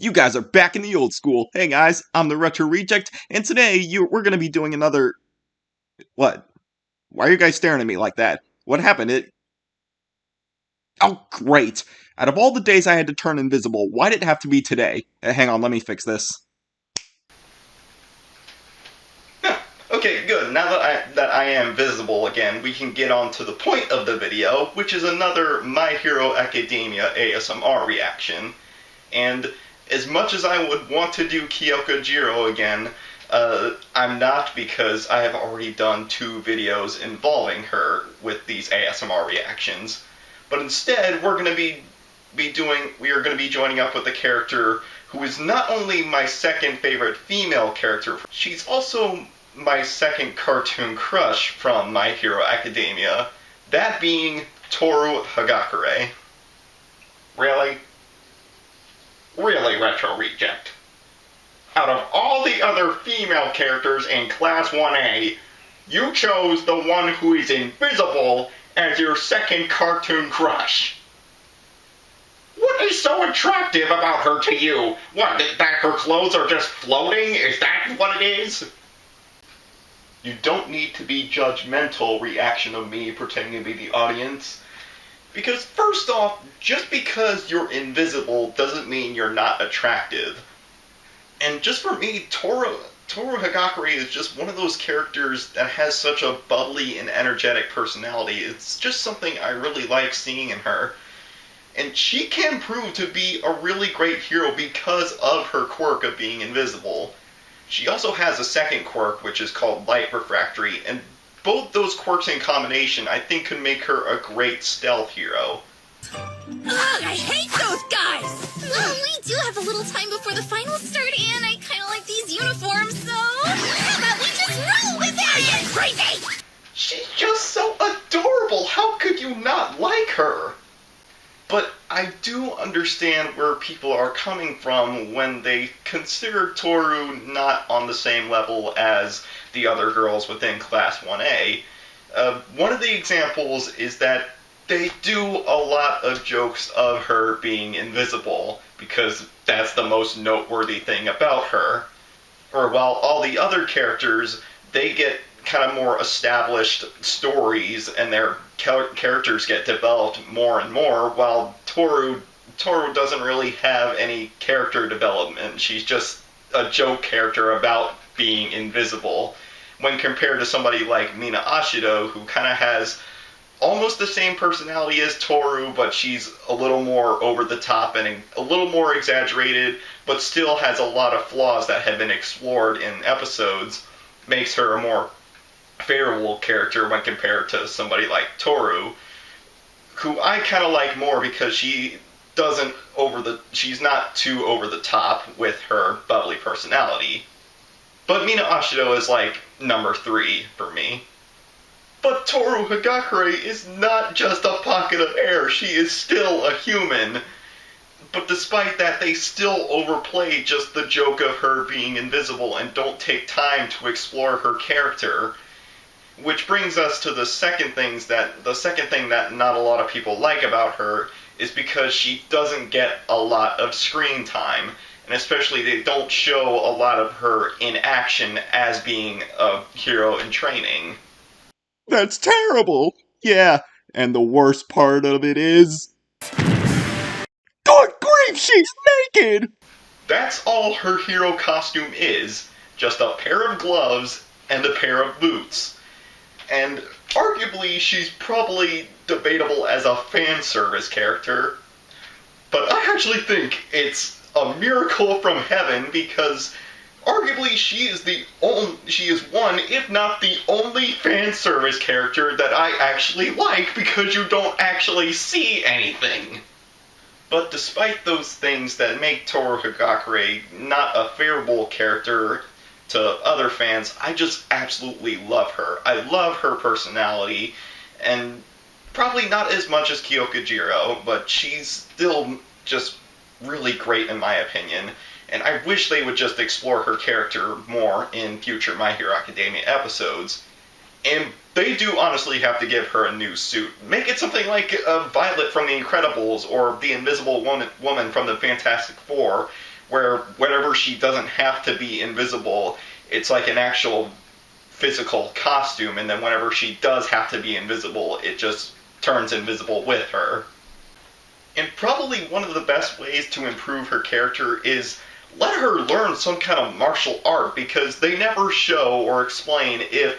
You guys are back in the old school. Hey guys, I'm the Retro Reject, and today we're gonna be doing another... What? Why are you guys staring at me like that? What happened? Oh, great! Out of all the days I had to turn invisible, why did it have to be today? Hang on, let me fix this. Okay, good. Now that I am visible again, we can get on to the point of the video, which is another My Hero Academia ASMR reaction. And as much as I would want to do Kyoka Jiro again, I'm not, because I have already done 2 videos involving her with these ASMR reactions. But instead, we are going to be joining up with a character who is not only my second favorite female character, she's also my second cartoon crush from My Hero Academia, that being Toru Hagakure. Really? Really, Retro Reject? Out of all the other female characters in Class 1A, you chose the one who is invisible as your second cartoon crush. What is so attractive about her to you? What, that her clothes are just floating? Is that what it is? You don't need to be judgmental reaction of me pretending to be the audience. Because first off, just because you're invisible doesn't mean you're not attractive. And just for me, Toru Hagakure is just one of those characters that has such a bubbly and energetic personality. It's just something I really like seeing in her. And she can prove to be a really great hero because of her quirk of being invisible. She also has a second quirk, which is called Light Refractory, and both those quirks in combination, I think, could make her a great stealth hero. Ugh, I hate those guys! We do have a little time before the finals start, and I kind of like these uniforms, so... How about we just roll with it? Are you crazy? She's just so adorable! How could you not like her? But I do understand where people are coming from when they consider Toru not on the same level as the other girls within Class 1A. One of the examples is that they do a lot of jokes of her being invisible, because that's the most noteworthy thing about her. Or while all the other characters, they get kind of more established stories, and their characters get developed more and more, while Toru doesn't really have any character development. She's just a joke character about being invisible, when compared to somebody like Mina Ashido, who kind of has almost the same personality as Toru, but she's a little more over the top and a little more exaggerated, but still has a lot of flaws that have been explored in episodes, makes her a more favorable character when compared to somebody like Toru, who I kind of like more because she's not too over the top with her bubbly personality. But Mina Ashido is like number 3 for me. But Toru Hagakure is not just a pocket of air, she is still a human. But despite that, they still overplay just the joke of her being invisible and don't take time to explore her character. Which brings us to the second thing that not a lot of people like about her is because she doesn't get a lot of screen time. And especially they don't show a lot of her in action as being a hero in training. That's terrible! Yeah, and the worst part of it is... Good grief, she's naked! That's all her hero costume is. Just a pair of gloves and a pair of boots. And arguably, she's probably debatable as a fan service character. But I actually think it's a miracle from heaven, because arguably she is one, if not the only fan service character that I actually like, because you don't actually see anything. But despite those things that make Toru Hagakure not a favorable character to other fans, I just absolutely love her. I love her personality, and probably not as much as Kyoka Jiro, but she's still just really great in my opinion. And I wish they would just explore her character more in future My Hero Academia episodes. And they do honestly have to give her a new suit. Make it something like Violet from The Incredibles or the Invisible Woman from the Fantastic Four, where whenever she doesn't have to be invisible, it's like an actual physical costume, and then whenever she does have to be invisible, it just turns invisible with her. And probably one of the best ways to improve her character is let her learn some kind of martial art, because they never show or explain if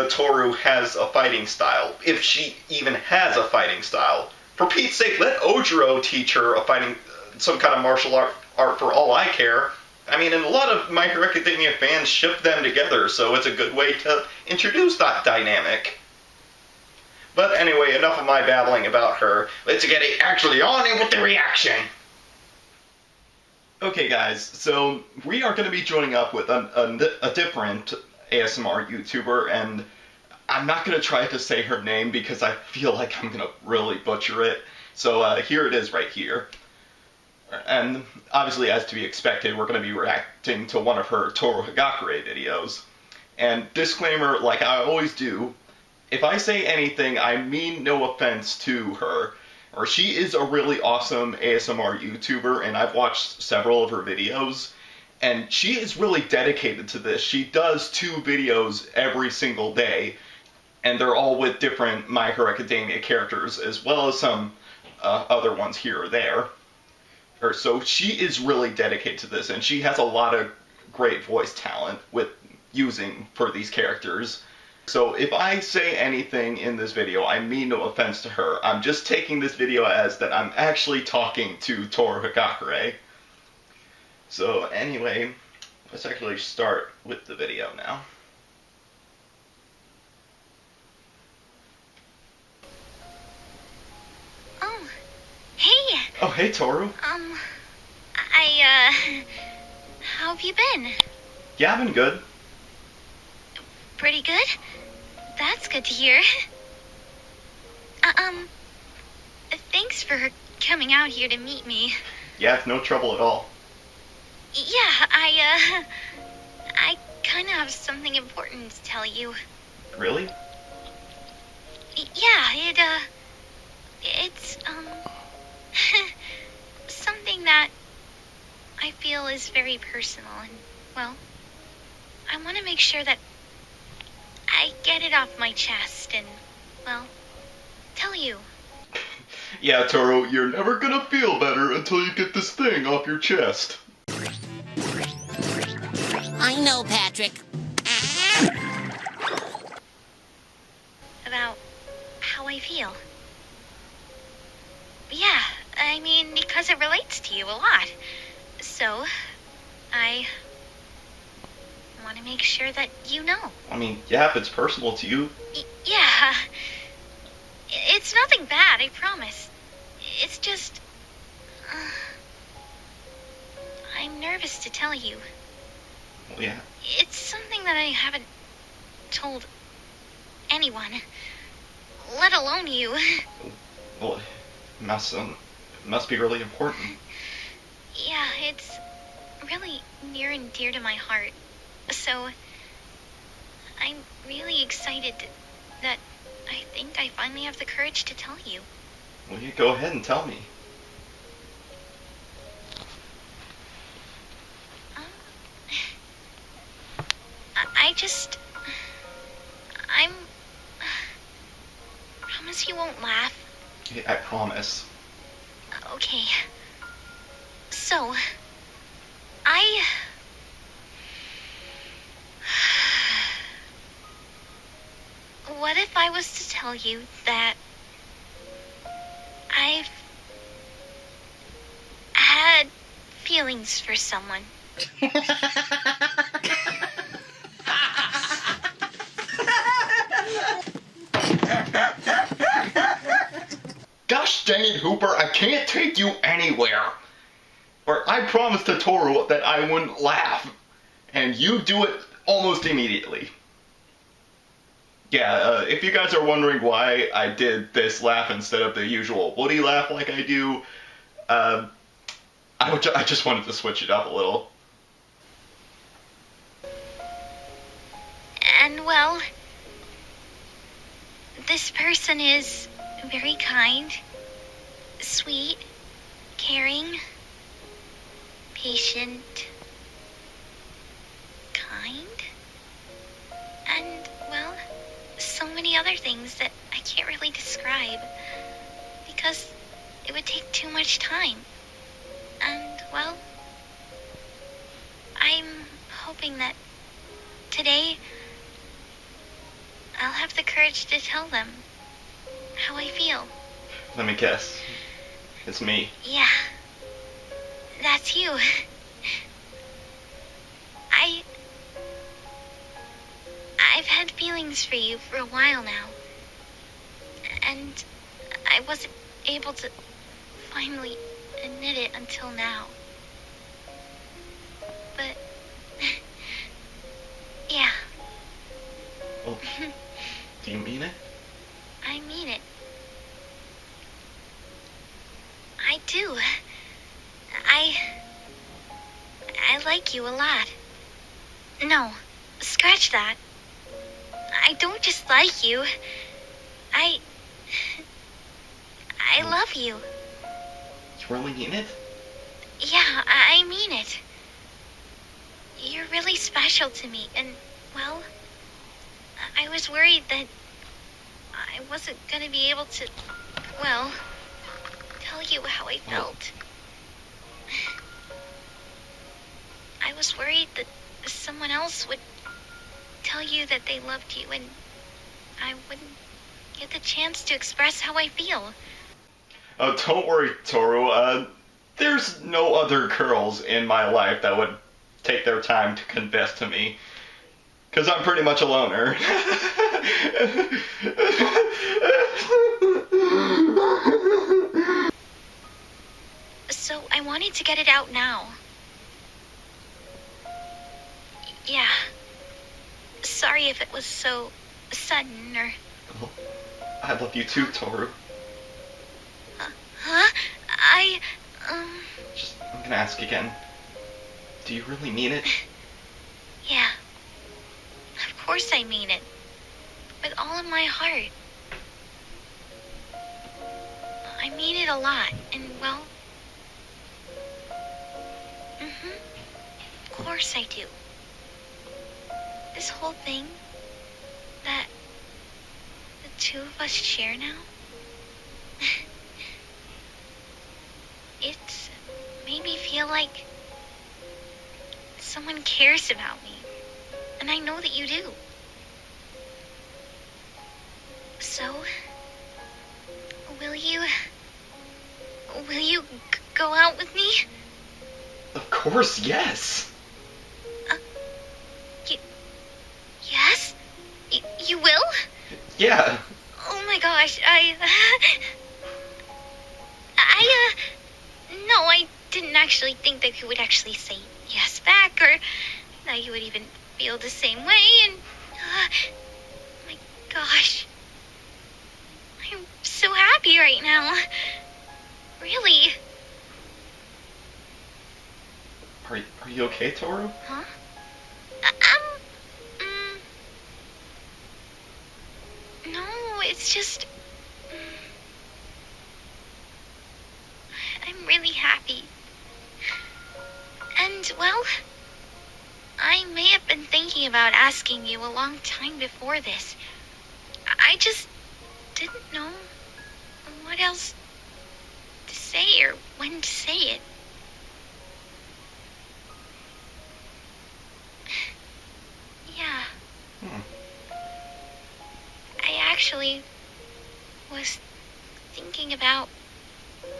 Toru has a fighting style, if she even has a fighting style. For Pete's sake, let Ojiro teach her some kind of martial art for all I care. I mean, and a lot of My Hero Academia fans ship them together, so it's a good way to introduce that dynamic. But anyway, enough of my babbling about her. Let's get it actually on in with the reaction. Okay guys, so we are going to be joining up with a different ASMR YouTuber, and I'm not going to try to say her name because I feel like I'm going to really butcher it. So here it is right here. And obviously, as to be expected, we're going to be reacting to one of her Toru Hagakure videos. And disclaimer, like I always do, if I say anything, I mean no offense to her. Or she is a really awesome ASMR YouTuber, and I've watched several of her videos. And she is really dedicated to this. She does 2 videos every single day, and they're all with different My Hero Academia characters, as well as some other ones here or there. So she is really dedicated to this, and she has a lot of great voice talent with using for these characters. So if I say anything in this video, I mean no offense to her. I'm just taking this video as that I'm actually talking to Toru Hagakure. So anyway, let's actually start with the video now. Oh, hey! Oh, hey, Toru. How have you been? Yeah, I've been good. Pretty good? That's good to hear. Thanks for coming out here to meet me. Yeah, it's no trouble at all. Yeah, I kind of have something important to tell you. Really? Yeah, it's, something that I feel is very personal, and, well, I want to make sure that I get it off my chest and, well, tell you. Yeah, Toru, you're never gonna feel better until you get this thing off your chest. I know, Patrick. About how I feel. Yeah, I mean, because it relates to you a lot. So, I want to make sure that you know. I mean, yeah, if it's personal to you. Yeah. It's nothing bad, I promise. It's just... I'm nervous to tell you. Well, yeah. It's something that I haven't told anyone, let alone you. Well, it must be really important. Yeah, it's really near and dear to my heart. So, I'm really excited that I think I finally have the courage to tell you. Well, you go ahead and tell me. I promise you won't laugh. Yeah, I promise. Okay. So, what if I was to tell you that I've had feelings for someone? Gosh dang it, Hooper, I can't take you anywhere. Or I promised to Toru that I wouldn't laugh, and you do it almost immediately. Yeah, if you guys are wondering why I did this laugh instead of the usual Woody laugh like I do, I just wanted to switch it up a little. And well, this person is very kind, sweet, caring, patient, kind, and, well, so many other things that I can't really describe because it would take too much time. And, well, I'm hoping that today I'll have the courage to tell them how I feel. Let me guess. It's me. Yeah, that's you. I've had feelings for you for a while now, and I wasn't able to finally admit it until now. But, yeah. Well, do you mean it? I mean it. I do. I like you a lot. No, scratch that. I don't just like you. I love you. You really mean it? Yeah, I mean it. You're really special to me, and, well, I was worried that I wasn't gonna be able to, well, tell you how I felt. I was worried that someone else would tell you that they loved you, and I wouldn't get the chance to express how I feel. Oh, don't worry, Toru. There's no other girls in my life that would take their time to confess to me. Because I'm pretty much a loner. So I wanted to get it out now. Yeah. Sorry if it was so sudden or... Oh, I love you too, Toru. Huh? I'm gonna ask again. Do you really mean it? Yeah. Of course I mean it. With all of my heart. I mean it a lot, and, well... Of course I do. This whole thing that the two of us share now, it's made me feel like someone cares about me, and I know that you do. So, will you go out with me? Of course, yes. Yes? You will? Yeah. Oh my gosh, no, I didn't actually think that you would actually say yes back, or that you would even feel the same way, and, my gosh, I'm so happy right now. Really. Are you okay, Toru? Huh? No, it's just... I'm really happy. And, well, I may have been thinking about asking you a long time before this. I just didn't know what else to say or when to say it. Yeah. I actually was thinking about,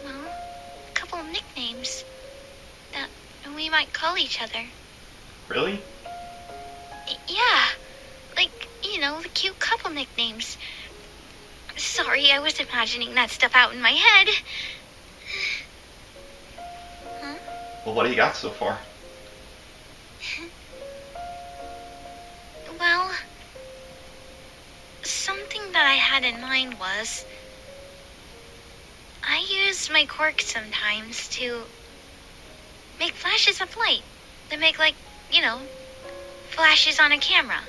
well, a couple of nicknames that we might call each other. Really? Yeah, like, the cute couple nicknames. Sorry, I was imagining that stuff out in my head. Huh? Well, what do you got so far? Well, something that I had in mind was, I use my quirk sometimes to make flashes of light. They make, like, flashes on a camera.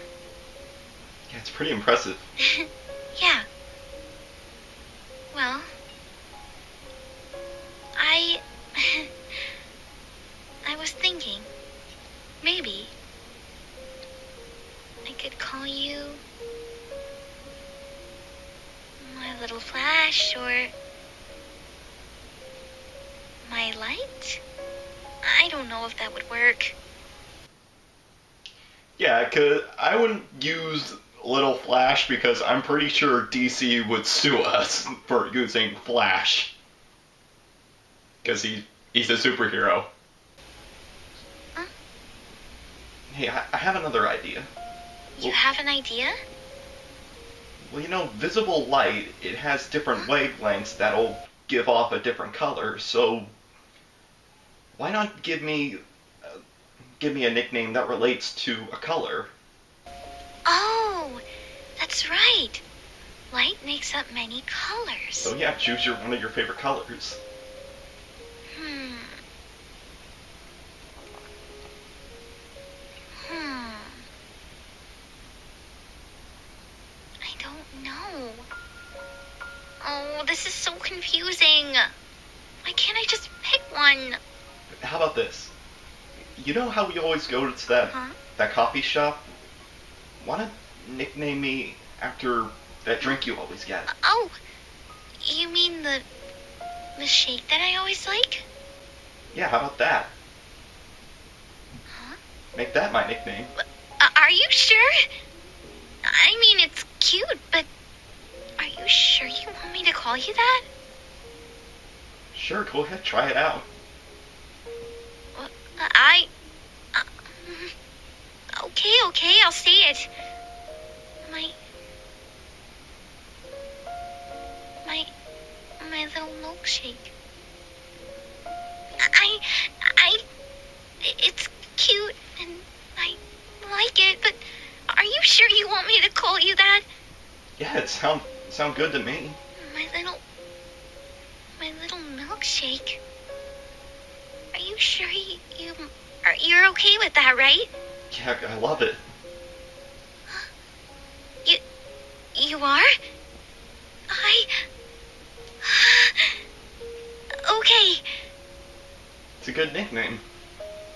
Yeah, it's pretty impressive. Yeah. Well, I was was thinking, maybe I could call you my little flash or my light? I don't know if that would work. Yeah, 'cause I wouldn't use Little Flash because I'm pretty sure DC would sue us for using Flash. Because he's a superhero. Huh? Hey, I have another idea. You have an idea? Well, you know, visible light, it has different wavelengths that'll give off a different color, so why not give me a nickname that relates to a color? Oh, that's right. Light makes up many colors. So yeah, choose one of your favorite colors. I don't know. Oh, this is so confusing. Why can't I just pick one? How about this? You know how we always go to that coffee shop? Why not nickname me after that drink you always get? Oh, you mean the shake that I always like? Yeah, how about that? Huh? Make that my nickname. Are you sure? I mean, it's cute, but are you sure you want me to call you that? Sure, go ahead, try it out. Okay, I'll say it. My little milkshake. It's cute and I like it, but are you sure you want me to call you that? Yeah, it sound good to me. My little milkshake. Are you sure you're okay with that, right? Yeah, I love it. You are? Okay. It's a good nickname.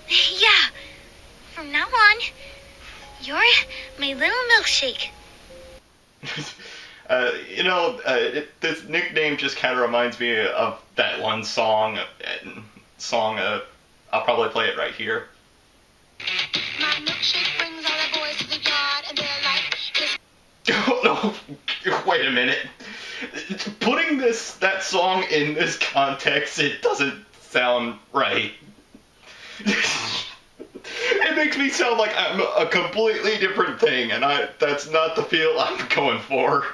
Yeah. From now on, you're my little milkshake. This nickname just kind of reminds me of that one song. I'll probably play it right here. My milkshake brings all the boys to the yard and they're like, Oh, no, wait a minute. Putting that song in this context, it doesn't sound right. It makes me sound like I'm a completely different thing, and that's not the feel I'm going for.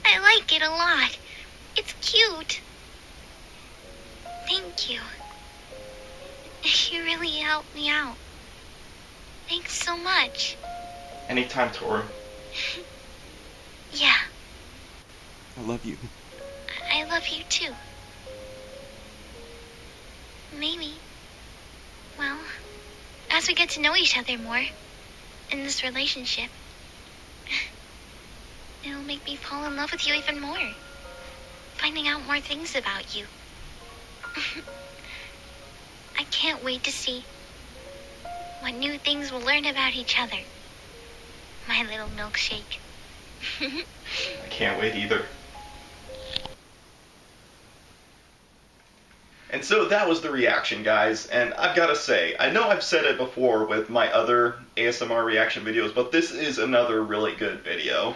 I like it a lot. It's cute. Thank you. You really helped me out. Thanks so much. Anytime, Toru. Yeah, I love you. I love you too. Maybe, well, as we get to know each other more in this relationship, it'll make me fall in love with you even more. Finding out more things about you. I can't wait to see what new things we'll learn about each other. My little milkshake. I can't wait either. And so that was the reaction, guys, and I've got to say, I know I've said it before with my other ASMR reaction videos, but this is another really good video.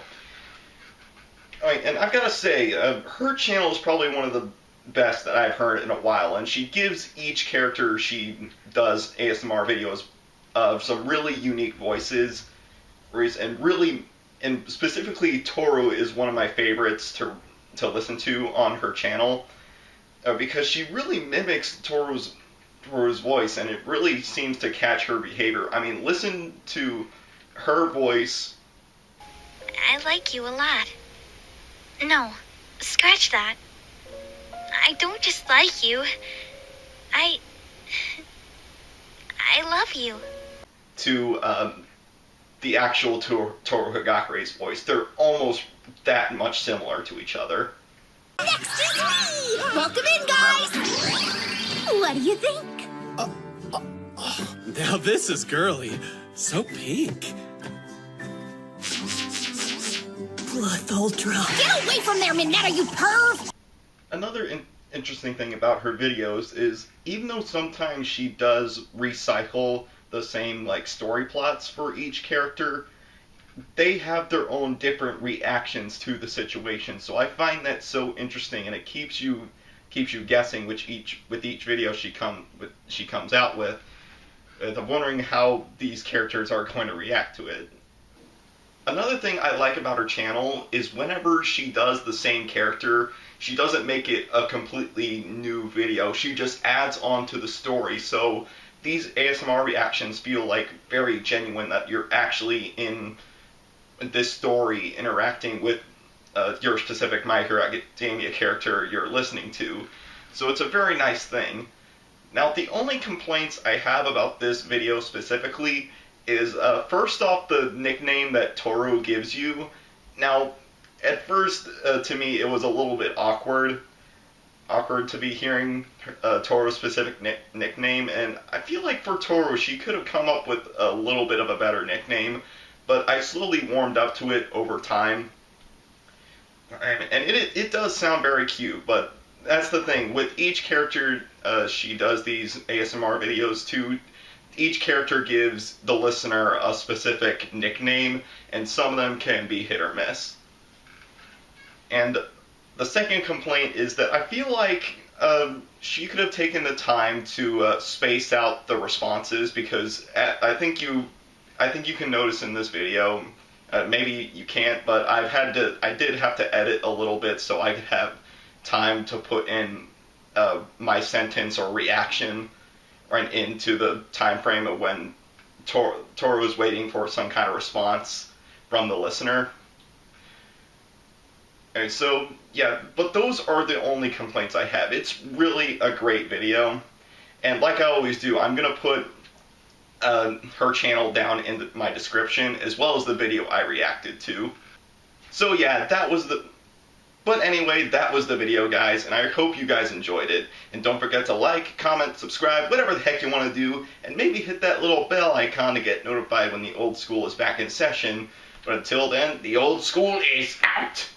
Alright, and I've got to say, her channel is probably one of the best that I've heard in a while, and she gives each character she does ASMR videos of some really unique voices, and specifically Toru is one of my favorites to listen to on her channel, because she really mimics Toru's voice, and it really seems to catch her behavior. I mean, listen to her voice. I like you a lot. No, scratch that. I don't just like you. I love you. To the actual Toru Hagakure's voice. They're almost that much similar to each other. Next is me! Welcome in, guys! What do you think? Now this is girly. So pink. Blood Ultra. Get away from there, Minetta, you perv! Another interesting thing about her videos is, even though sometimes she does recycle the same like story plots for each character, they have their own different reactions to the situation. So I find that so interesting, and it keeps you guessing with each video she comes out with. I'm wondering how these characters are going to react to it. Another thing I like about her channel is whenever she does the same character, she doesn't make it a completely new video. She just adds on to the story. So these ASMR reactions feel like very genuine, that you're actually in this story interacting with your specific My Hero Academia character you're listening to. So it's a very nice thing. Now, the only complaints I have about this video specifically is, first off, the nickname that Toru gives you. Now, at first, to me, it was a little bit awkward to be hearing Toru's specific nickname, and I feel like for Toru, she could have come up with a little bit of a better nickname, but I slowly warmed up to it over time, and it does sound very cute, but that's the thing. With each character she does these ASMR videos to, each character gives the listener a specific nickname, and some of them can be hit or miss. And the second complaint is that I feel like she could have taken the time to space out the responses, because I think you can notice in this video, maybe you can't, but I did have to edit a little bit so I could have time to put in my sentence or reaction right into the time frame of when Toru was waiting for some kind of response from the listener. And so, yeah, but those are the only complaints I have. It's really a great video, and like I always do, I'm going to put her channel down in my description, as well as the video I reacted to. So yeah, but anyway, that was the video, guys, and I hope you guys enjoyed it. And don't forget to like, comment, subscribe, whatever the heck you want to do, and maybe hit that little bell icon to get notified when the old school is back in session. But until then, the old school is out!